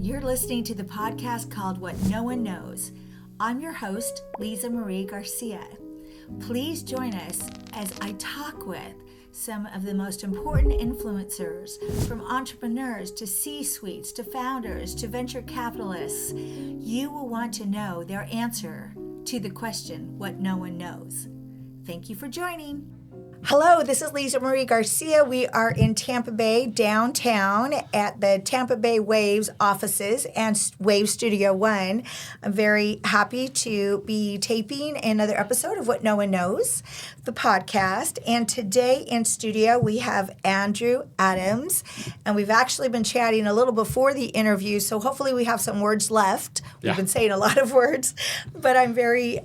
You're listening to the podcast called What No One Knows. I'm your host, Lisa Marie Garcia. Please join us as I talk with some of the most important influencers, from entrepreneurs to C-suites to founders to venture capitalists. You will want to know their answer to the question, what no one knows. Thank you for joining. Hello, this is Lisa Marie Garcia. We are in Tampa Bay, downtown, at the Tampa Bay Waves offices and Wave Studio One. I'm very happy to be taping another episode of What No One Knows, the podcast. And today in studio, we have Andrew Adams. And we've actually been chatting a little before the interview, so hopefully we have some words left. We've been saying a lot of words, but I'm very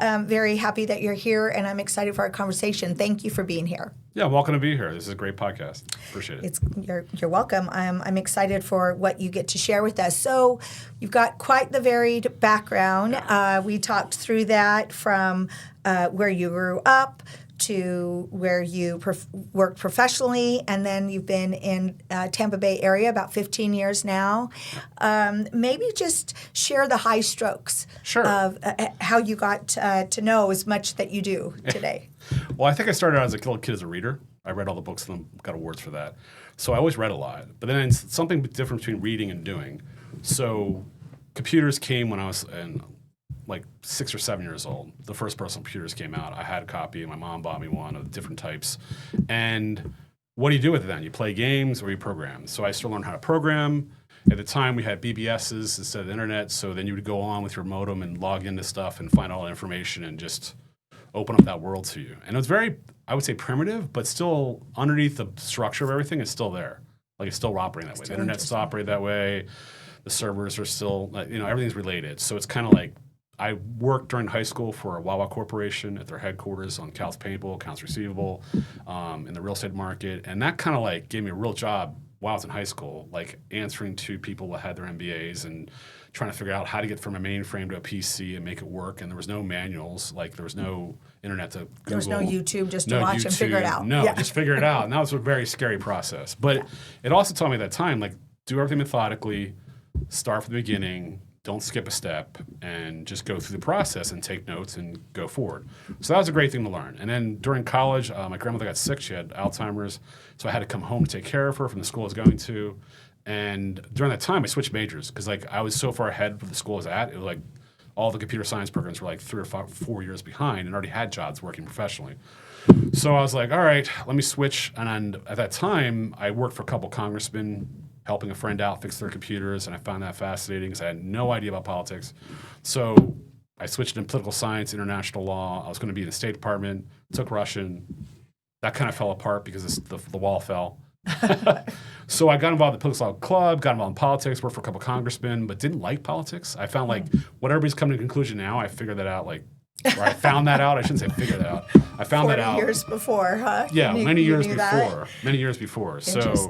happy that you're here, and I'm excited for our conversation. Thank you for being here. Yeah, welcome to be here. This is a great podcast. Appreciate it. You're welcome. I'm excited for what you get to share with us. So you've got quite the varied background. We talked through that from where you grew up to where you worked professionally, and then you've been in Tampa Bay area about 15 years now. Maybe just share the high strokes of how you got to know as much that you do today. Well, I think I started out as a little kid as a reader. I read all the books and got awards for that. So I always read a lot. But then it's something different between reading and doing. So computers came when I was like 6 or 7 years old. The first personal computers came out. I had a copy, and my mom bought me one of different types. And what do you do with it then? You play games or you program. So I still learned how to program. At the time, we had BBSs instead of the internet. So then you would go on with your modem and log into stuff and find all the information and just open up that world to you. And it was very, I would say, primitive, but still underneath the structure of everything is still there. Like it's still operating that way. The internet's still operating that way. The servers are still, everything's related. So it's kind of like, I worked during high school for a Wawa Corporation at their headquarters on accounts payable, accounts receivable, in the real estate market. And that kind of like gave me a real job while I was in high school, like answering to people that had their MBAs and trying to figure out how to get from a mainframe to a PC and make it work. And there was no manuals, like there was no internet to Google. There was no YouTube just to watch and figure it out. No, just figure it out. And that was a very scary process. But it also taught me at that time, like, do everything methodically, start from the beginning, don't skip a step, and just go through the process and take notes and go forward. So that was a great thing to learn. And then during college, my grandmother got sick. She had Alzheimer's. So I had to come home to take care of her from the school I was going to. And during that time, I switched majors because like I was so far ahead of the school I was at. It was like all the computer science programs were like 3 or 4 years behind and already had jobs working professionally. So I was like, all right, let me switch. And at that time, I worked for a couple congressmen helping a friend out fix their computers, and I found that fascinating because I had no idea about politics. So I switched into political science, international law. I was going to be in the State Department, took Russian. That kind of fell apart because the wall fell. So I got involved in the Political Law Club, got involved in politics, worked for a couple congressmen, but didn't like politics. I found like what everybody's coming to a conclusion now, I figured that out or I found that out. I shouldn't say figured that out. I found that out. 40 years before, huh? Yeah, many years before. So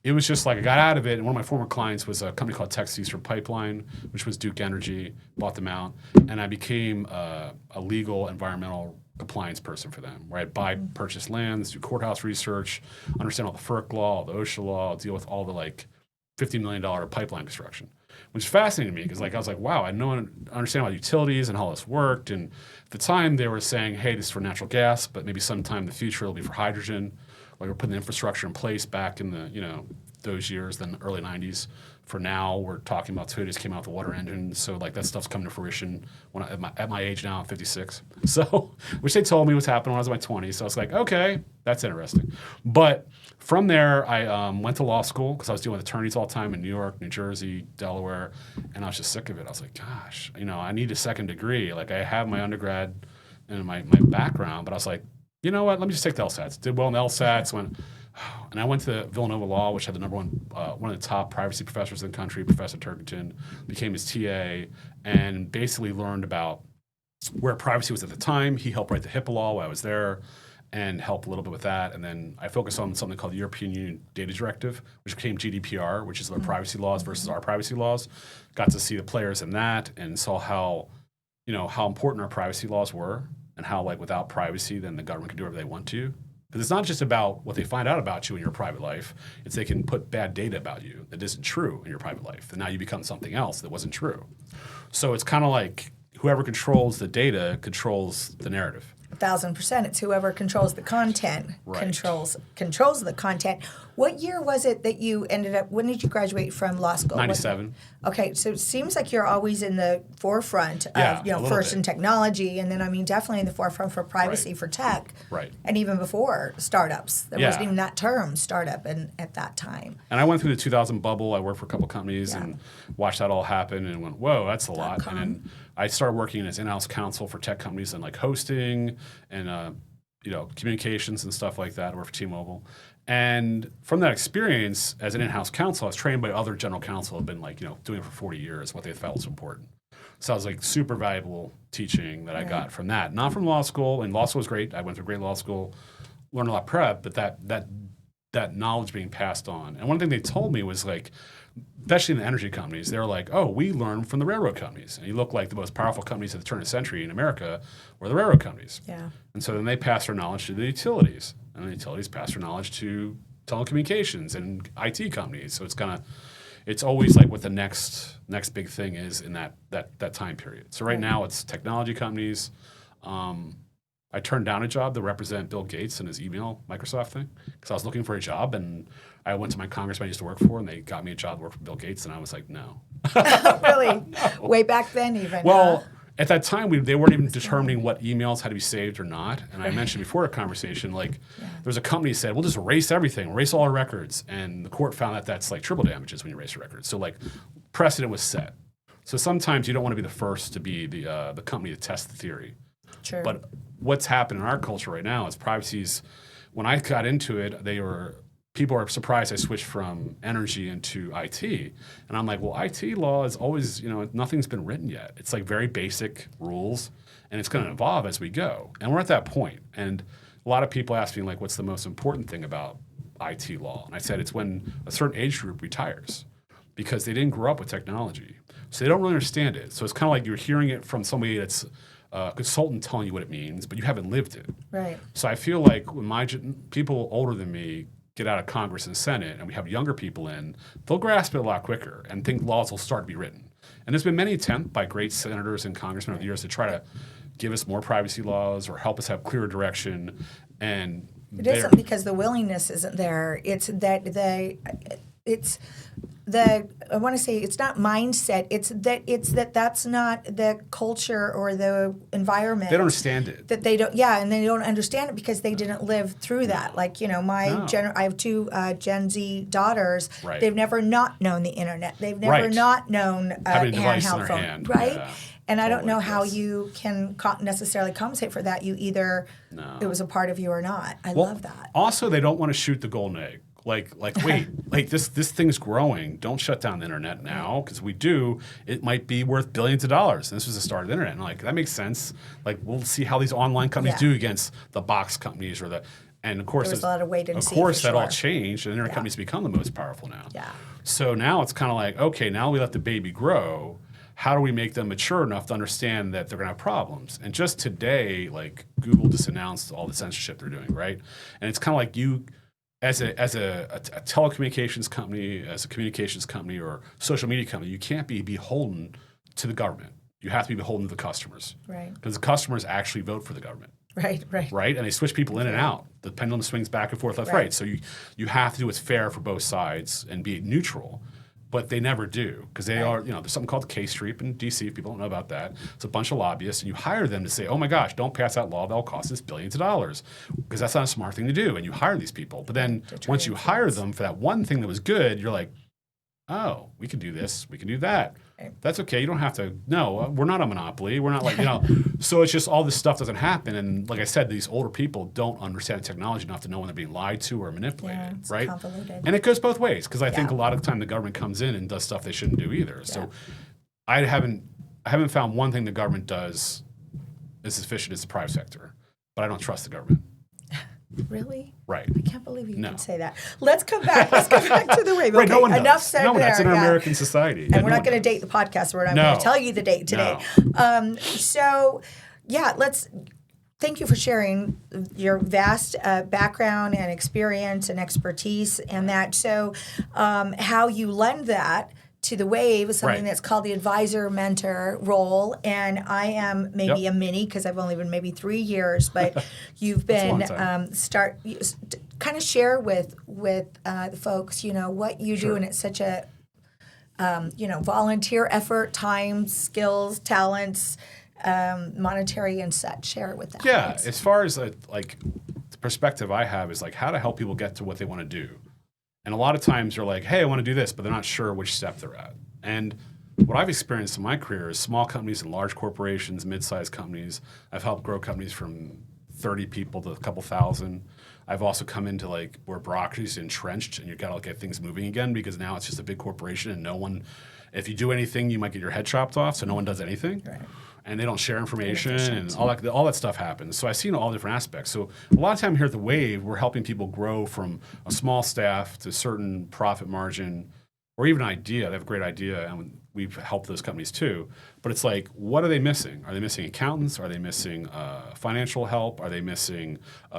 it was just like I got out of it, and one of my former clients was a company called Tenacious Pipeline, which was Duke Energy, bought them out, and I became a legal environmental compliance person for them, where I'd buy, purchase lands, do courthouse research, understand all the FERC law, all the OSHA law, deal with all the like $50 million pipeline construction, which fascinated me because like I was like, wow, I understand about utilities and how this worked. And at the time they were saying, hey, this is for natural gas, but maybe sometime in the future it'll be for hydrogen. Like we're putting the infrastructure in place back in the those years, then the early 90s. For now, we're talking about Toyotas came out with the water engine, so like that stuff's coming to fruition when at my age now, I'm 56. So, which they told me was happening when I was in my 20s. So I was like, okay, that's interesting. But from there, I went to law school because I was dealing with attorneys all the time in New York, New Jersey, Delaware, and I was just sick of it. I was like, gosh, I need a second degree. Like I have my undergrad and my background, but I was like, you know what? Let me just take the LSATs. Did well in the LSATs. And I went to Villanova Law, which had the one of the top privacy professors in the country, Professor Turkington, became his TA, and basically learned about where privacy was at the time. He helped write the HIPAA law while I was there and helped a little bit with that. And then I focused on something called the European Union Data Directive, which became GDPR, which is their privacy laws versus our privacy laws. Got to see the players in that and saw how important our privacy laws were and how, like, without privacy, then the government can do whatever they want to. Because it's not just about what they find out about you in your private life. It's they can put bad data about you that isn't true in your private life. And now you become something else that wasn't true. So it's kind of like whoever controls the data controls the narrative. 1,000%. It's whoever controls the content controls the content. What year was it that you ended up? When did you graduate from law school? 97. Okay, so it seems like you're always in the forefront of first in technology, and then definitely in the forefront for privacy for tech. Right. And even before startups, there wasn't even that term startup at that time. And I went through the 2000 bubble. I worked for a couple companies and watched that all happen and went, whoa, that's a lot. And then I started working as in-house counsel for tech companies and like hosting and communications and stuff like that. I worked for T-Mobile. And from that experience as an in-house counsel, I was trained by other general counsel who have been doing it for 40 years, what they felt was important. So I was like super valuable teaching that I got from that. Not from law school, and law school was great. I went through great law school, learned a lot of prep, but that knowledge being passed on. And one thing they told me was like, especially in the energy companies, they're like, oh, we learned from the railroad companies. And you look like the most powerful companies at the turn of the century in America were the railroad companies. Yeah. And so then they pass their knowledge to the utilities. And the utilities pass their knowledge to telecommunications and IT companies. So it's always like what the next big thing is in that time period. So right now it's technology companies. I turned down a job to represent Bill Gates and his email Microsoft thing because I was looking for a job, and I went to my congressman I used to work for, and they got me a job to work for Bill Gates, and I was like, no. Really? No. Way back then even? Well, at that time, they weren't even determining what emails had to be saved or not. And I mentioned before a conversation, there was a company that said, we'll just erase everything, erase all our records. And the court found that that's like triple damages when you erase your records. So precedent was set. So sometimes you don't want to be the first to be the company to test the theory. Sure. But what's happened in our culture right now is privacy's, when I got into it, people are surprised I switched from energy into IT. And I'm like, well, IT law is always, nothing's been written yet. It's like very basic rules, and it's going to evolve as we go. And we're at that point. And a lot of people ask me, what's the most important thing about IT law? And I said, it's when a certain age group retires because they didn't grow up with technology. So they don't really understand it. So it's kind of like you're hearing it from somebody that's a consultant telling you what it means, but you haven't lived it. Right. So I feel like when people older than me get out of Congress and Senate and we have younger people in, they'll grasp it a lot quicker and think laws will start to be written. And there's been many attempts by great senators and congressmen over the years to try to give us more privacy laws or help us have clearer direction. And it isn't because the willingness isn't there. It's I want to say it's not mindset. It's that that's not the culture or the environment. They don't understand it. That they don't. Yeah, and they don't understand it because they didn't live through that. I have two Gen Z daughters. Right. They've never not known the internet. They've never not known a handheld phone. Hand. Right. Yeah. And I don't know how you can necessarily compensate for that. You either it was a part of you or not. I love that. Also, they don't want to shoot the golden egg. Wait, this thing's growing. Don't shut down the internet now, because we do, it might be worth billions of dollars. And this was the start of the internet. And that makes sense. We'll see how these online companies do against the box companies and of course, there was a lot of wait and see. Of course, that all changed, and internet companies become the most powerful now. Yeah. So now it's kind of like, okay, now we let the baby grow. How do we make them mature enough to understand that they're going to have problems? And just today, Google just announced all the censorship they're doing, right? And it's kind of like you, as a telecommunications company, as a communications company, or social media company, you can't be beholden to the government. You have to be beholden to the customers. Right. Because the customers actually vote for the government. Right. Right? And they switch people in and out. The pendulum swings back and forth, left, right. So you have to do what's fair for both sides and be neutral. But they never do, because they are, there's something called K Street in D.C., if people don't know about that. It's a bunch of lobbyists, and you hire them to say, oh my gosh, don't pass that law, that'll cost us billions of dollars, because that's not a smart thing to do, and you hire these people. But then once you hire them for that one thing that was good, you're like, oh, we can do this, we can do that. That's okay, you don't have to, no, we're not a monopoly, we're not so it's just all this stuff doesn't happen, and like I said, these older people don't understand technology enough to know when they're being lied to or manipulated, it's right? convoluted. And it goes both ways, because I think a lot of the time the government comes in and does stuff they shouldn't do either. So I haven't found one thing the government does as efficient as the private sector, but I don't trust the government. Really? Right. I can't believe you can say that. Let's come back to the wave. Right, okay, no one enough does. said No one, there. that's in our American society. And we're not going to date the podcast, so I'm going to tell you the date today. No. So, let's thank you for sharing your vast background and experience and expertise and that. So how you lend that to the Wave is something that's called the advisor-mentor role. And I am maybe a mini because I've only been maybe 3 years, but you've been kind of share with the folks, what you do. And it's such a, volunteer effort, time, skills, talents, monetary and such. Share it with them. Yeah, as far as the perspective I have is how to help people get to what they want to do. And a lot of times you're like, hey, I want to do this, but they're not sure which step they're at. And what I've experienced in my career is small companies and large corporations, mid-sized companies. I've helped grow companies from 30 people to a couple thousand. I've also come into where bureaucracy is entrenched and you've got to get things moving again because now it's just a big corporation and no one, if you do anything, you might get your head chopped off, so no one does anything. Right. And they don't share information and all that stuff happens. So I've seen all different aspects. So a lot of time here at the Wave, we're helping people grow from a small staff to a certain profit margin or even an idea. They have a great idea and we've helped those companies too. But it's what are they missing? Are they missing accountants? Are they missing financial help? Are they missing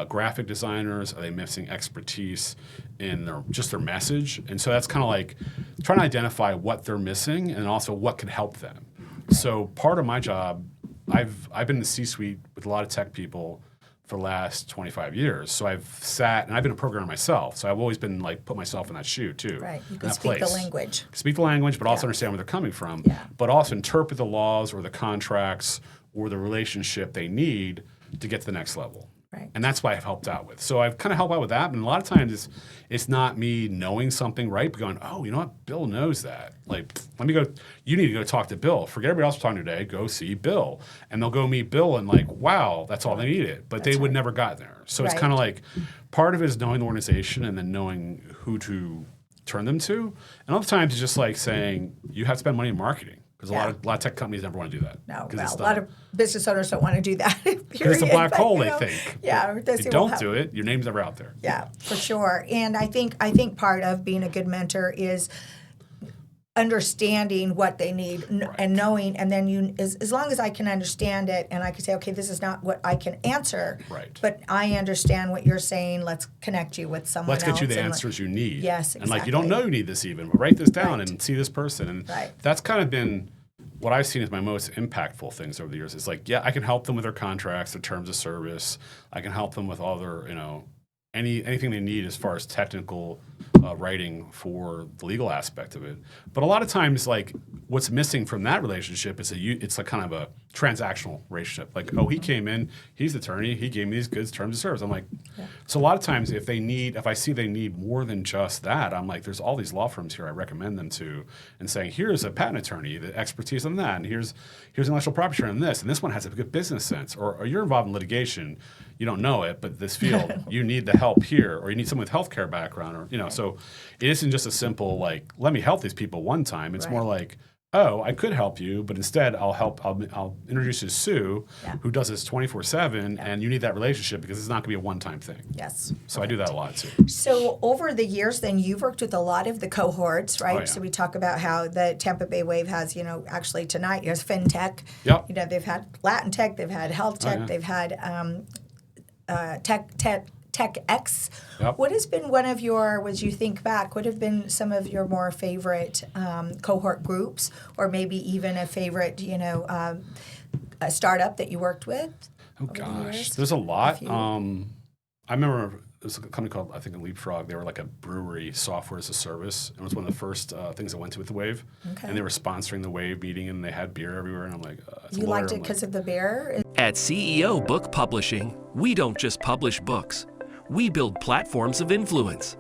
graphic designers? Are they missing expertise in their message? And so that's kind of trying to identify what they're missing and also what could help them. So part of my job, I've been in the C-suite with a lot of tech people for the last 25 years. So I've sat, and I've been a programmer myself. So I've always been put myself in that shoe too. Right, you can speak the language. Speak the language, but also understand where they're coming from. Yeah. But also interpret the laws or the contracts or the relationship they need to get to the next level. Right. And that's what I've helped out with. So I've kind of helped out with that. And a lot of times it's not me knowing something right, but going, oh, you know what? Bill knows that. Let me go. You need to go talk to Bill. Forget everybody else we're talking to today. Go see Bill. And they'll go meet Bill and wow, that's all they needed. But they would never got there. So it's kind of part of it is knowing the organization and then knowing who to turn them to. And other times it's just saying you have to spend money in marketing. Because a lot of tech companies never want to do that. No, well, a lot of business owners don't want to do that. Because it's a black hole, they think. Yeah, if you don't do it, your name's never out there. Yeah, for sure. And I think part of being a good mentor is understanding what they need and knowing, and then as long as I can understand it and I can say, okay, this is not what I can answer, but I understand what you're saying, let's connect you with someone else. Let's get you the answers you need. Yes, exactly. And you don't know you need this even, but write this down and see this person. And that's kind of been what I've seen as my most impactful things over the years. Is I can help them with their contracts, their terms of service. I can help them with all their, anything they need as far as technical writing for the legal aspect of it. But a lot of times, what's missing from that relationship is it's kind of a transactional relationship. Oh, he came in, he's the attorney, he gave me these goods, terms of service. I'm so a lot of times if I see they need more than just that, I'm there's all these law firms here I recommend them to, and saying, here's a patent attorney, the expertise on that, and here's intellectual property on this, and this one has a good business sense, or you're involved in litigation, you don't know it, but this field, you need the help here, or you need someone with healthcare background, or so it isn't just a simple let me help these people one time. It's more oh, I could help you, but instead I'll introduce you to Sue, who does this 24/7, and you need that relationship because it's not going to be a one-time thing. Yes. So I do that a lot too. So over the years, then you've worked with a lot of the cohorts, right? Oh, yeah. So we talk about how the Tampa Bay Wave has, actually tonight has FinTech. Yep. They've had Latin Tech, they've had Health Tech, they've had Tech X. Yep. What has been one of your, as you think back, what have been some of your more favorite cohort groups, or maybe even a favorite, a startup that you worked with? Oh gosh, there's a lot. I remember there was a company called, I think, Leapfrog. They were a brewery software as a service. It was one of the first things I went to with the Wave. Okay. And they were sponsoring the Wave meeting, and they had beer everywhere. And I'm you liked it because of the beer? At CEO Book Publishing, we don't just publish books. We build platforms of influence.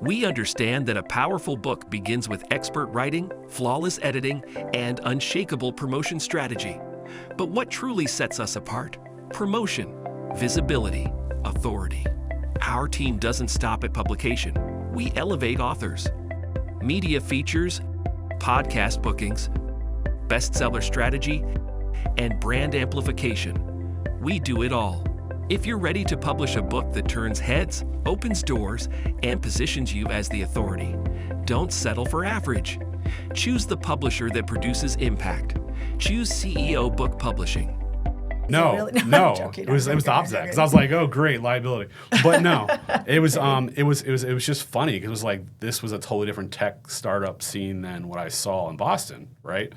We understand that a powerful book begins with expert writing, flawless editing, and unshakable promotion strategy. But what truly sets us apart? Promotion, visibility, authority. Our team doesn't stop at publication. We elevate authors. Media features, podcast bookings, bestseller strategy, and brand amplification. We do it all. If you're ready to publish a book that turns heads, opens doors, and positions you as the authority, don't settle for average. Choose the publisher that produces impact. Choose CEO Book Publishing. No, really? no, I'm joking, it was I'm the opposite because I was like, oh, great, liability. But no, it was just funny because it was like this was a totally different tech startup scene than what I saw in Boston, right?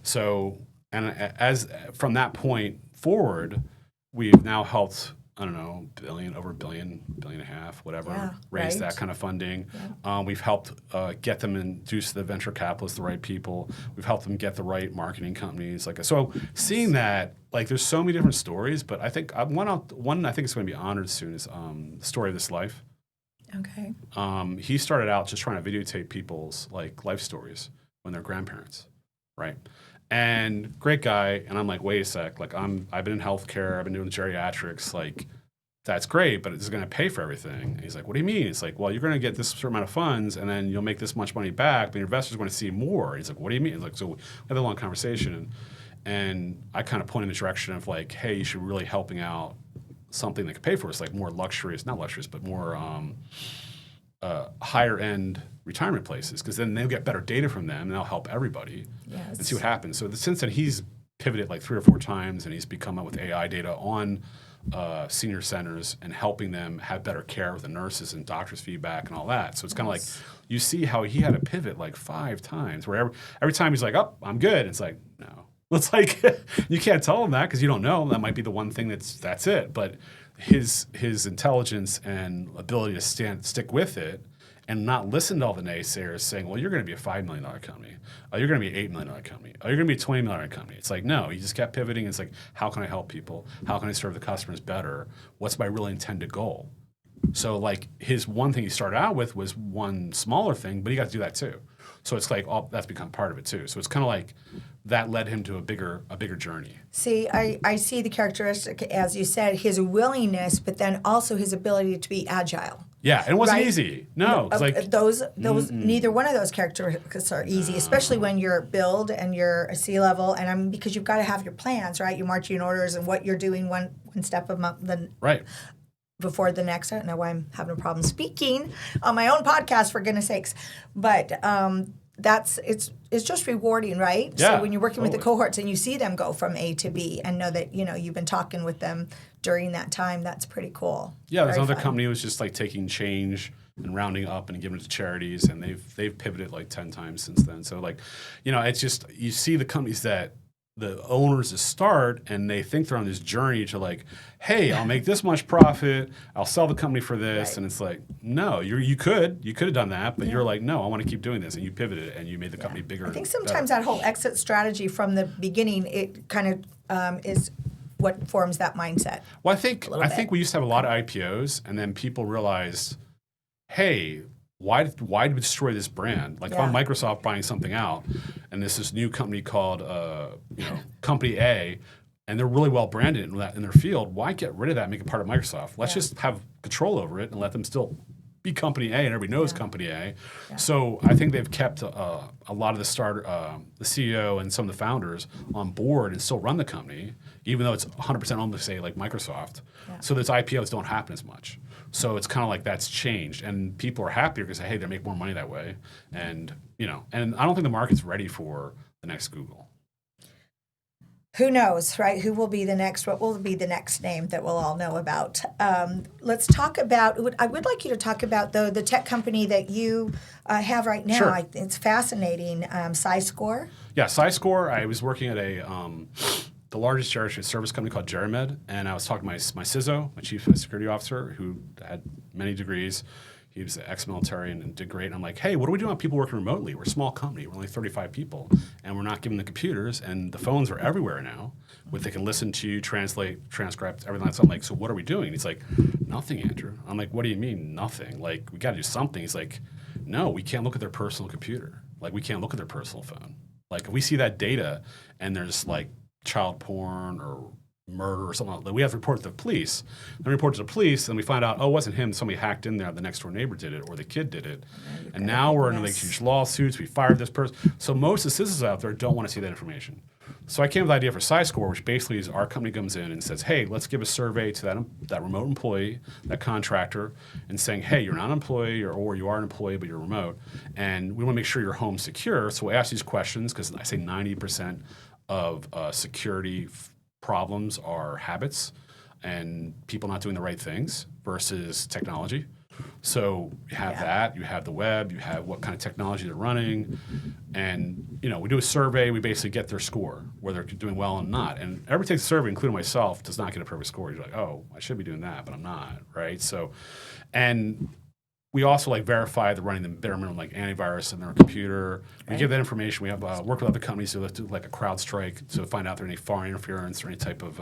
So, and as from that point forward, we've now helped, I don't know, over a billion and a half, whatever, raise that kind of funding. Yeah. We've helped get them induce the venture capitalists, the right people. We've helped them get the right marketing companies. So seeing that, like, there's so many different stories, but I think one I think is going to be honored soon is the story of this life. Okay. He started out just trying to videotape people's like life stories when they're grandparents, right? And great guy, and I'm like, wait a sec, like I've been in healthcare, I've been doing geriatrics, like that's great, but it's going to pay for everything. And he's like, what do you mean? It's like, well, you're going to get this certain amount of funds, and then you'll make this much money back, but your investors are going to see more. He's like, what do you mean? Like, so we had a long conversation, and I kind of pointed in the direction of like, hey, you should be really helping out something that could pay for us, like more luxurious, not luxurious, but more higher end retirement places, because then they'll get better data from them and they'll help everybody and see what happens. So since then, he's pivoted like 3 or 4 times, and he's become up with AI data on senior centers and helping them have better care with the nurses and doctors' feedback and all that. So it's kind of like you see how he had to pivot like 5 times, where every time he's like, oh, I'm good. It's like, no. It's like you can't tell him that because you don't know. That might be the one thing that's it. But his intelligence and ability to stick with it and not listen to all the naysayers saying, well, you're going to be a $5 million company. Oh, you're going to be an $8 million company. Oh, you're going to be a $20 million company. It's like, no, he just kept pivoting. It's like, how can I help people? How can I serve the customers better? What's my really intended goal? So like his one thing he started out with was one smaller thing, but he got to do that too. So it's like that's become part of it too. So it's kind of like that led him to a bigger journey. See, I see the characteristic, as you said, his willingness, but then also his ability to be agile. Yeah, it wasn't easy. No, it's like those neither one of those characteristics are easy, especially when you're build and you're a C-level, and because you've got to have your plans, right? Your marching orders and what you're doing one step before the next. I don't know why I'm having a problem speaking on my own podcast, for goodness sakes, but it's just rewarding, right? Yeah, so when you're working with the cohorts and you see them go from A to B and know that you've been talking with them during that time, that's pretty cool. Yeah, there's another company who was just like taking change and rounding up and giving it to charities, and they've pivoted like 10 times since then. So like, it's just you see the companies that the owners start, and they think they're on this journey to like, hey, I'll make this much profit, I'll sell the company for this, right. And it's like, no, you could have done that, but you're like, no, I want to keep doing this, and you pivoted and you made the company bigger. I think sometimes that whole exit strategy from the beginning, it kind of is what forms that mindset. Well, I think we used to have a lot of IPOs, and then people realized, hey, why did we destroy this brand? Like if I'm Microsoft buying something out, and there's this new company called Company A, and they're really well branded in their field, why get rid of that and make it part of Microsoft? Let's just have control over it and let them still be Company A, and everybody knows Company A. Yeah. So I think they've kept a lot of the CEO and some of the founders on board and still run the company, even though it's 100% owned by, say, like Microsoft. Yeah. So those IPOs don't happen as much. So it's kind of like that's changed, and people are happier because hey, they make more money that way, and and I don't think the market's ready for the next Google. Who knows, right? Who will be the next? What will be the next name that we'll all know about? Let's talk about. I would like you to talk about the tech company that you have right now. Sure. It's fascinating. SciScore. Yeah, SciScore. I was working at the largest geriatric service company called GeriMed, and I was talking to my CISO, my chief security officer, who had many degrees. He was ex-military and did great. And I'm like, hey, what do we do about people working remotely? We're a small company. We're only 35 people, and we're not given the computers, and the phones are everywhere now. They can listen to you, translate, transcribe, everything like that. I'm like, so what are we doing? He's like, nothing, Andrew. I'm like, what do you mean, nothing? Like, we got to do something. He's like, no, we can't look at their personal computer. Like, we can't look at their personal phone. Like, if we see that data and there's like child porn or murder or something like that, we have to report to the police. Then we report to the police, and we find out, oh, it wasn't him. Somebody hacked in there. The next door neighbor did it, or the kid did it. And now we're in like huge lawsuits. We fired this person. So most of the citizens out there don't want to see that information. So I came with the idea for SciScore, which basically is our company comes in and says, hey, let's give a survey to that remote employee, that contractor, and saying, hey, you're not an employee, or you are an employee, but you're remote, and we want to make sure your home's secure. So we ask these questions because I say 90% of security problems are habits and people not doing the right things versus technology. So you have that, you have the web, you have what kind of technology they're running, and we do a survey. We basically get their score, whether they're doing well or not. And everybody takes a survey, including myself, does not get a perfect score. You're like, oh, I should be doing that, but I'm not, right? So, and we also verify they're running the bare minimum antivirus in their computer. We give that information. We have work with other companies to do a CrowdStrike to find out if there any foreign interference or any type of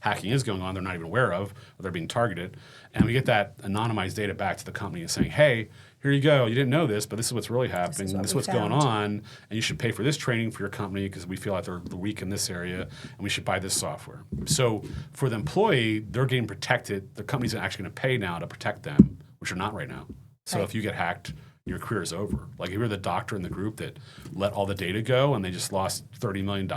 hacking is going on they're not even aware of, or they're being targeted. And we get that anonymized data back to the company and saying, hey, here you go. You didn't know this, but this is what's really happening. This is what's going on. And you should pay for this training for your company because we feel like they're weak in this area, and we should buy this software. So for the employee, they're getting protected. The company's actually going to pay now to protect them, which are not right now. So if you get hacked, your career is over. If you're the doctor in the group that let all the data go and they just lost $30 million,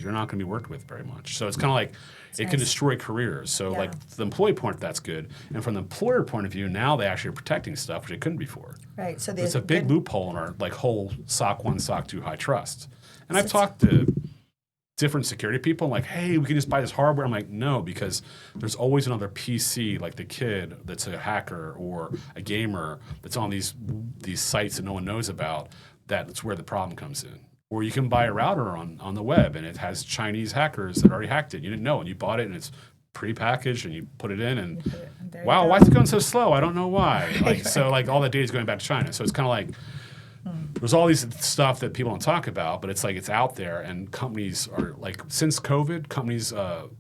you're not going to be worked with very much. So it's kind of it can destroy careers. So the employee point, that's good. And from the employer point of view, now they actually are protecting stuff which they couldn't before. Right. So it's a big loophole in our whole SOC 1, SOC 2 high trust. And I've talked to different security people, hey, we can just buy this hardware. I'm like, no, because there's always another PC, like the kid that's a hacker or a gamer that's on these sites that no one knows about. That's where the problem comes in. Or you can buy a router on the web and it has Chinese hackers that already hacked it. You didn't know, and you bought it and it's pre-packaged and you put it in and wow, why is it going so slow? I don't know why. So all that data is going back to China. So it's kind of there's all these stuff that people don't talk about, but it's it's out there, and companies are since COVID, companies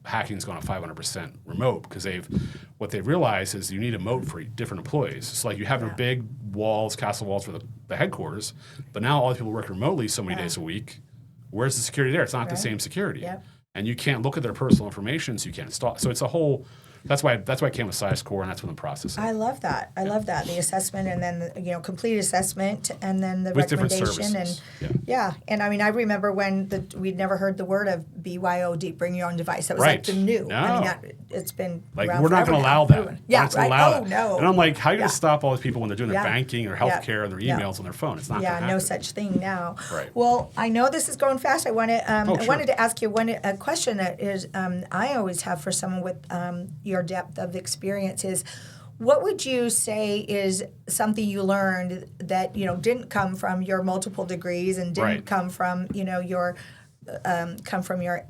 hacking's gone up 500% remote because what they've realized is you need a moat for different employees. It's you have your big walls, castle walls for the headquarters, but now all the people work remotely so many days a week. Where's the security there? It's not the same security. Yep. And you can't look at their personal information, so you can't install. So it's a whole. That's why I came with SciScore, and that's when the process. I love that. I love that, the assessment, and then the complete assessment, and then the with recommendation, and and I remember when we'd never heard the word of BYOD, bring your own device. That was the new. No. It's been we're not going to allow that. Yeah, right. No. And I'm how are you going to stop all these people when they're doing their banking or healthcare or their emails on their phone? It's not. going to happen. No such thing now. Right. Well, I know this is going fast. I wanted to ask you a question that is I always have for someone with your depth of experience is, what would you say is something you learned that didn't come from your multiple degrees and didn't come from your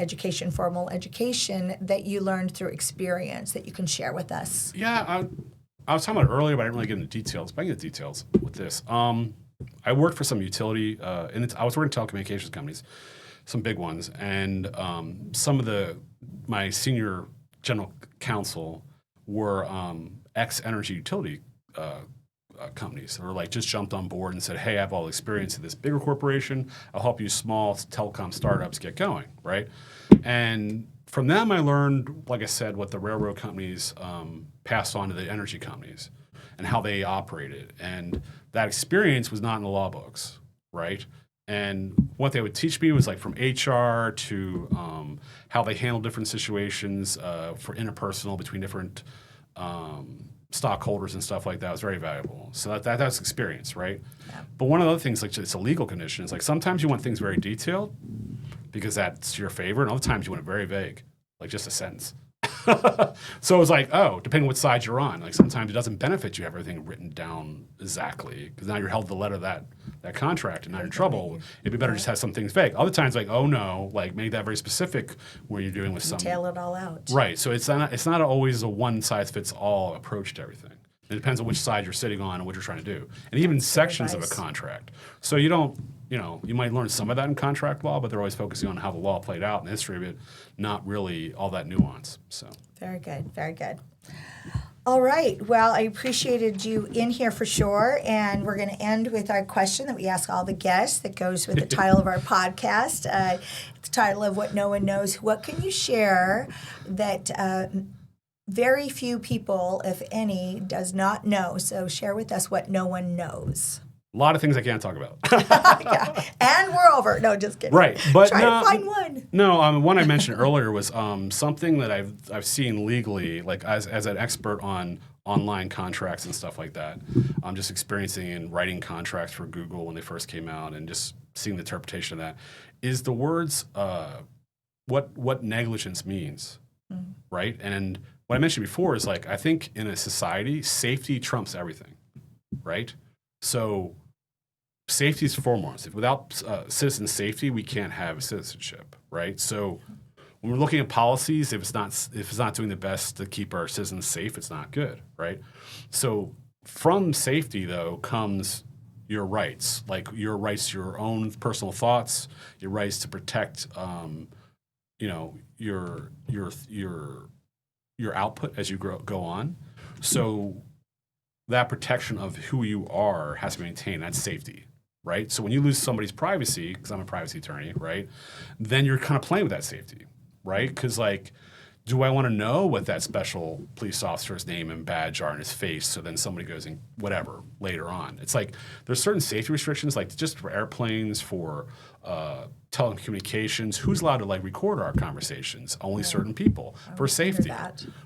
education, formal education, that you learned through experience that you can share with us? Yeah, I was talking about it earlier, but I didn't really get into details. But I can get details with this. I worked for some utility, and I was working in telecommunications companies, some big ones, and some of my senior general counsel were ex-energy utility companies, or just jumped on board and said, hey, I have all the experience at this bigger corporation. I'll help you small telecom startups get going, right? And from them, I learned, like I said, what the railroad companies passed on to the energy companies and how they operated. And that experience was not in the law books, right? And what they would teach me was from HR to how they handle different situations for interpersonal between different stockholders and stuff like that. Was very valuable. So that's experience, right? Yeah. But one of the other things, it's a legal condition. It's sometimes you want things very detailed because that's your favor, and other times you want it very vague, just a sentence. So it's depending on what side you're on. Sometimes it doesn't benefit you to have everything written down exactly because now you're held to the letter of that contract and now you're in trouble. It'd be better just have some things vague. Other times, oh no, make that very specific where you're doing with some. Detail it all out. Right. So it's not always a one size fits all approach to everything. It depends on which side you're sitting on and what you're trying to do, and even sections of a contract. So you don't. You might learn some of that in contract law, but they're always focusing on how the law played out and the history of it, not really all that nuance. So very good, very good. All right. Well, I appreciated you in here for sure, and we're going to end with our question that we ask all the guests that goes with the title of our podcast. The title of What No One Knows. What can you share that very few people, if any, does not know? So share with us what no one knows. A lot of things I can't talk about. Yeah. And we're over. No, just kidding. Right, but try to find one. No, one I mentioned earlier was something that I've seen legally, as an expert on online contracts and stuff like that. I'm just experiencing and writing contracts for Google when they first came out, and just seeing the interpretation of that. Is the words what negligence means, right? And what I mentioned before is like, I think in a society, safety trumps everything, right? So safety is foremost. Without citizen safety, we can't have citizenship, right? So when we're looking at policies, if it's not doing the best to keep our citizens safe, it's not good, right? So from safety, though, comes your rights, like your rights to your own personal thoughts, your rights to protect, your output as you go on. So that protection of who you are has to be maintained. That's safety, right? So when you lose somebody's privacy, because I'm a privacy attorney, right, then you're kind of playing with that safety, right? Because like, do I want to know what that special police officer's name and badge are in his face so then somebody goes and whatever later on? It's like there's certain safety restrictions, like just for airplanes, for telecommunications. Who's allowed to like record our conversations? Only certain people for safety,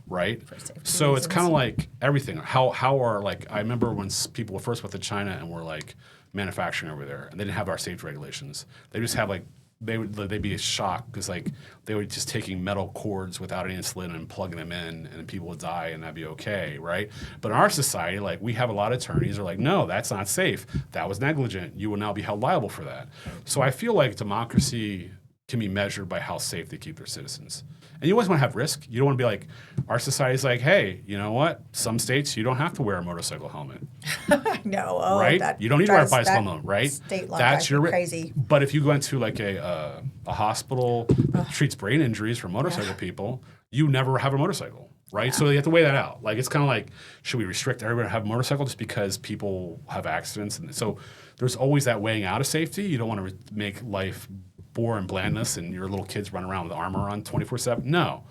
right? For safety so reasons. It's kind of like everything. How are like, I remember when people first went to China and were like manufacturing over there and they didn't have our safety regulations. They just have like, they'd be shocked because like they were just taking metal cords without any insulin and plugging them in and people would die and that'd be okay, right? But in our society, like we have a lot of attorneys who are like, no, that's not safe. That was negligent. You will now be held liable for that. So I feel like democracy can be measured by how safe they keep their citizens. And you always want to have risk. You don't want to be like, our society's like, hey, you know what? Some states, you don't have to wear a motorcycle helmet. No. Right? You don't need to wear a bicycle helmet, right? State law that's your crazy. But if you go into like a hospital that treats brain injuries for motorcycle people, you never have a motorcycle, right? Yeah. So you have to weigh that out. Like, it's kind of like, should we restrict everyone to have a motorcycle just because people have accidents? And so there's always that weighing out of safety. You don't want to make life bore and blandness and your little kids run around with armor on 24/7. No.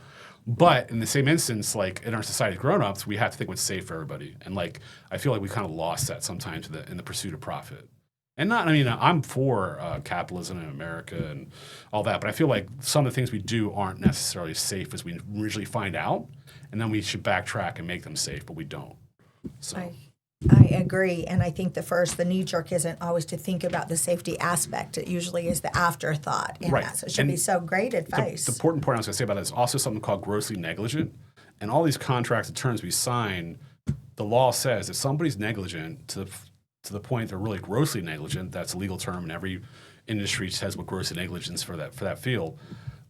But in the same instance, like in our society as grown-ups, we have to think what's safe for everybody. And like, I feel like we kind of lost that sometimes in the pursuit of profit. And I'm for capitalism in America and all that, but I feel like some of the things we do aren't necessarily safe as we originally find out. And then we should backtrack and make them safe, but we don't. So. I agree, and I think the knee-jerk isn't always to think about the safety aspect. It usually is the afterthought in that. So it should be so great advice. The important point I was going to say about that is also something called grossly negligent. And all these contracts and terms we sign, the law says if somebody's negligent to the point they're really grossly negligent, that's a legal term, and every industry says what gross negligence for that field,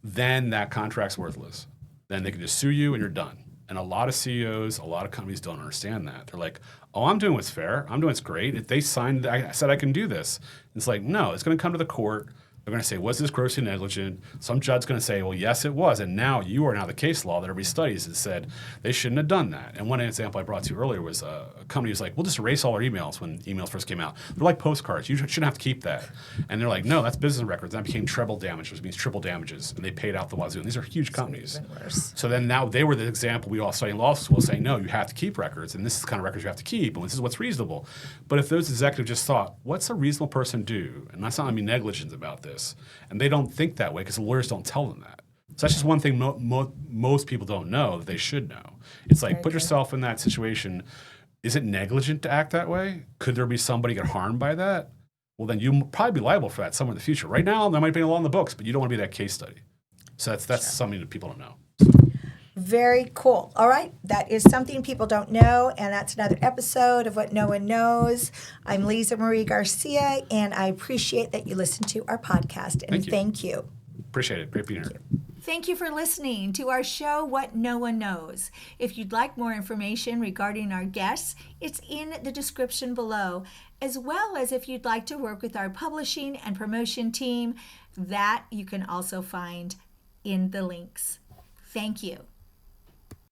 then that contract's worthless. Then they can just sue you and you're done. And a lot of CEOs, a lot of companies don't understand that. They're like, oh, I'm doing what's fair. I'm doing what's great. If they signed, I said I can do this. It's like, no, it's going to come to the court. They're going to say, was this grossly negligent? Some judge's going to say, well, yes, it was. And now you are now the case law that everybody studies that said they shouldn't have done that. And one example I brought to you earlier was a company was like, we'll just erase all our emails when emails first came out. They're like postcards. You shouldn't have to keep that. And they're like, no, that's business records. That became treble damage, which means triple damages. And they paid out the wazoo. And these are huge companies. So then now they were the example we all study in law school saying, no, you have to keep records. And this is the kind of records you have to keep. And this is what's reasonable. But if those executives just thought, what's a reasonable person do? And that's not I mean negligence about this. And they don't think that way because the lawyers don't tell them that. So that's just one thing most people don't know that they should know. It's like, put yourself in that situation. Is it negligent to act that way? Could there be somebody get harmed by that? Well, then you'll probably be liable for that somewhere in the future. Right now, there might be a law in the books, but you don't want to be that case study. So that's something that people don't know. Very cool. All right. That is something people don't know, and that's another episode of What No One Knows. I'm Lisa Marie Garcia, and I appreciate that you listen to our podcast, and thank you. Appreciate it. Great being here. Thank you for listening to our show, What No One Knows. If you'd like more information regarding our guests, it's in the description below, as well as if you'd like to work with our publishing and promotion team, that you can also find in the links. Thank you.